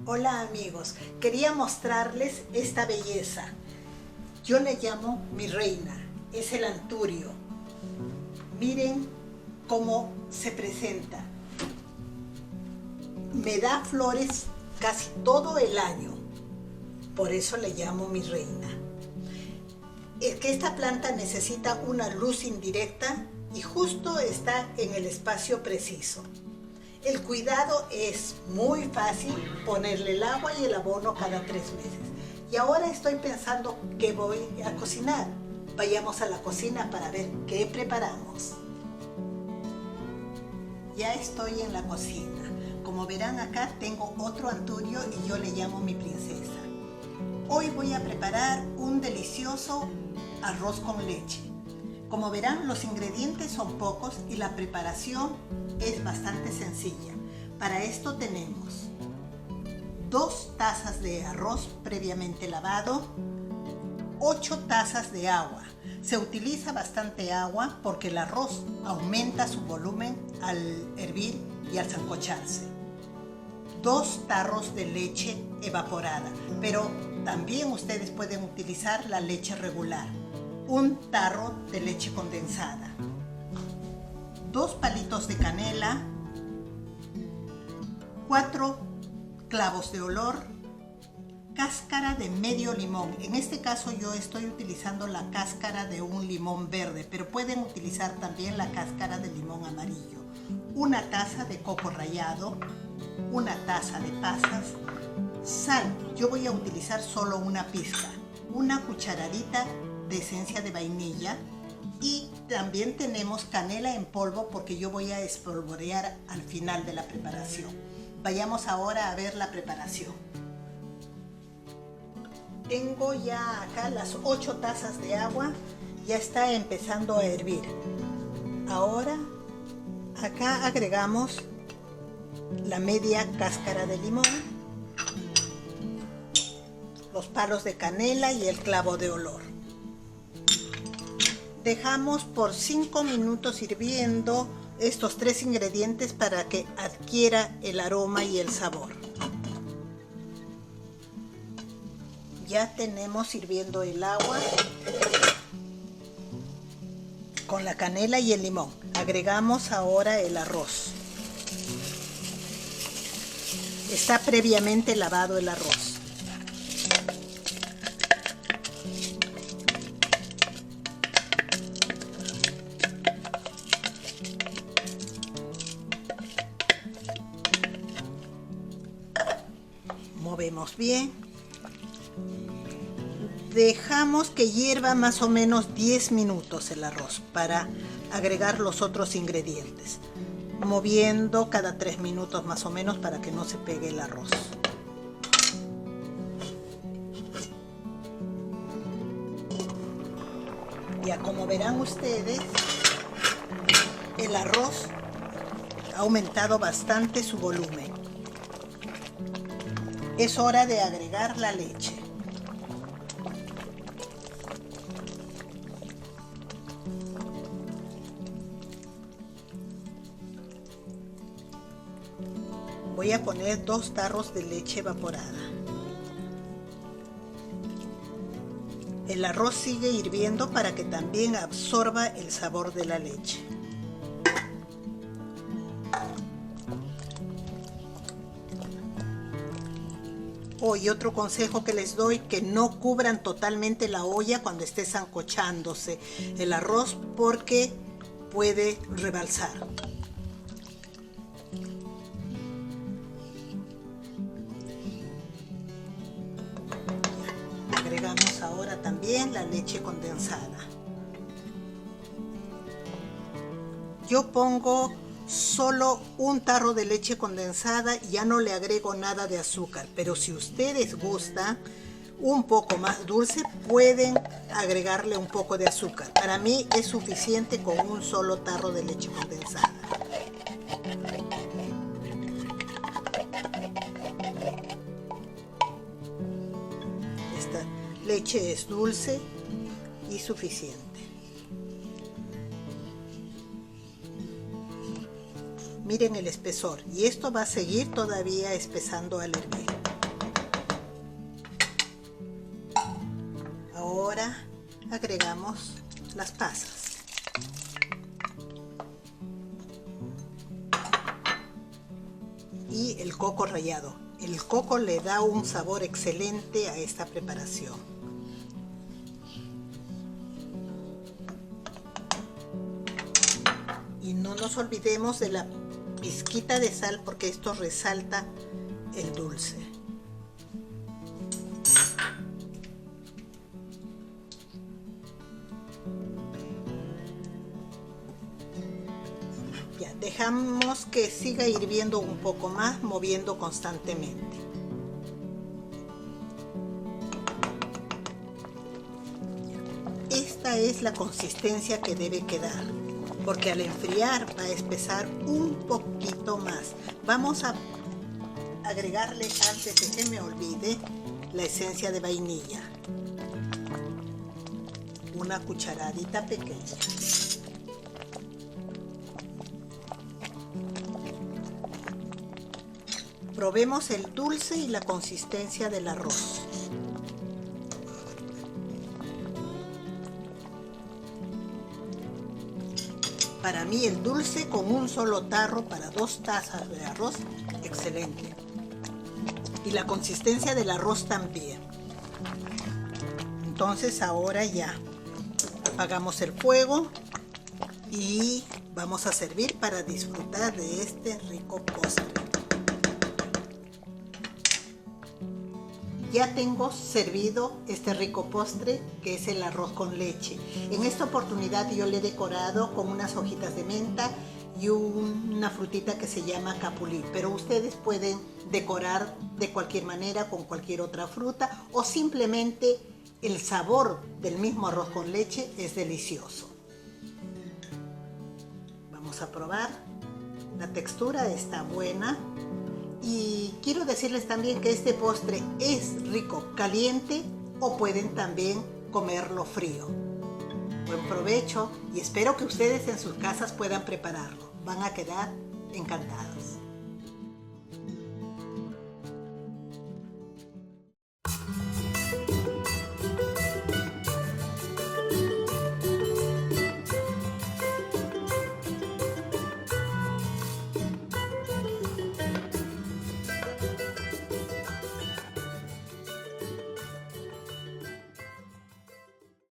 Hola amigos, quería mostrarles esta belleza. Yo le llamo mi reina, es el anturio. Miren cómo se presenta. Me da flores casi todo el año, por eso le llamo mi reina. Es que esta planta necesita una luz indirecta y justo está en el espacio preciso. El cuidado es muy fácil, ponerle el agua y el abono cada 3 meses. Y ahora estoy pensando que voy a cocinar. Vayamos a la cocina para ver qué preparamos. Ya estoy en la cocina. Como verán acá tengo otro anturio y yo le llamo mi princesa. Hoy voy a preparar un delicioso arroz con leche. Como verán, los ingredientes son pocos y la preparación es bastante sencilla. Para esto tenemos 2 tazas de arroz previamente lavado, 8 tazas de agua. Se utiliza bastante agua porque el arroz aumenta su volumen al hervir y al sancocharse. 2 tarros de leche evaporada, pero también ustedes pueden utilizar la leche regular. 1 tarro de leche condensada, 2 palitos de canela, 4 clavos de olor, cáscara de medio limón. En este caso yo estoy utilizando la cáscara de un limón verde, pero pueden utilizar también la cáscara de limón amarillo. 1 taza de coco rallado, 1 taza de pasas, sal. Yo voy a utilizar solo una pizca, 1 cucharadita de esencia de vainilla y también tenemos canela en polvo porque yo voy a espolvorear al final de la preparación. Vayamos ahora a ver la preparación. Tengo ya acá las 8 tazas de agua, ya está empezando a hervir. Ahora acá agregamos la media cáscara de limón, los palos de canela y el clavo de olor. Dejamos por 5 minutos hirviendo estos 3 ingredientes para que adquiera el aroma y el sabor. Ya tenemos hirviendo el agua con la canela y el limón. Agregamos ahora el arroz. Está previamente lavado el arroz. Movemos bien. Dejamos que hierva más o menos 10 minutos el arroz para agregar los otros ingredientes, moviendo cada 3 minutos más o menos para que no se pegue el arroz. Ya como verán ustedes, el arroz ha aumentado bastante su volumen. Es hora de agregar la leche. Voy a poner 2 tarros de leche evaporada. El arroz sigue hirviendo para que también absorba el sabor de la leche. Y otro consejo que les doy, que no cubran totalmente la olla cuando esté sancochándose el arroz porque puede rebalsar. Agregamos ahora también la leche condensada. Yo pongo solo 1 tarro de leche condensada y ya no le agrego nada de azúcar, pero si ustedes gustan un poco más dulce pueden agregarle un poco de azúcar. Para mí es suficiente con 1 solo tarro de leche condensada. Esta leche es dulce y suficiente. Miren el espesor, y esto va a seguir todavía espesando al hervir. Ahora agregamos las pasas. Y el coco rallado. El coco le da un sabor excelente a esta preparación. Y no nos olvidemos de la pizquita de sal, porque esto resalta el dulce. Ya, dejamos que siga hirviendo un poco más, moviendo constantemente. Esta es la consistencia que debe quedar, porque al enfriar va a espesar un poquito más. Vamos a agregarle, antes de que me olvide, la esencia de vainilla. Una cucharadita pequeña. Probemos el dulce y la consistencia del arroz. Para mí el dulce con un solo tarro para 2 tazas de arroz, excelente. Y la consistencia del arroz también. Entonces ahora ya apagamos el fuego y vamos a servir para disfrutar de este rico postre. Ya tengo servido este rico postre, que es el arroz con leche. En esta oportunidad yo le he decorado con unas hojitas de menta y una frutita que se llama capulí, pero ustedes pueden decorar de cualquier manera con cualquier otra fruta, o simplemente el sabor del mismo arroz con leche es delicioso. Vamos a probar. La textura está buena. Y quiero decirles también que este postre es rico caliente, o pueden también comerlo frío. Buen provecho, y espero que ustedes en sus casas puedan prepararlo. Van a quedar encantados.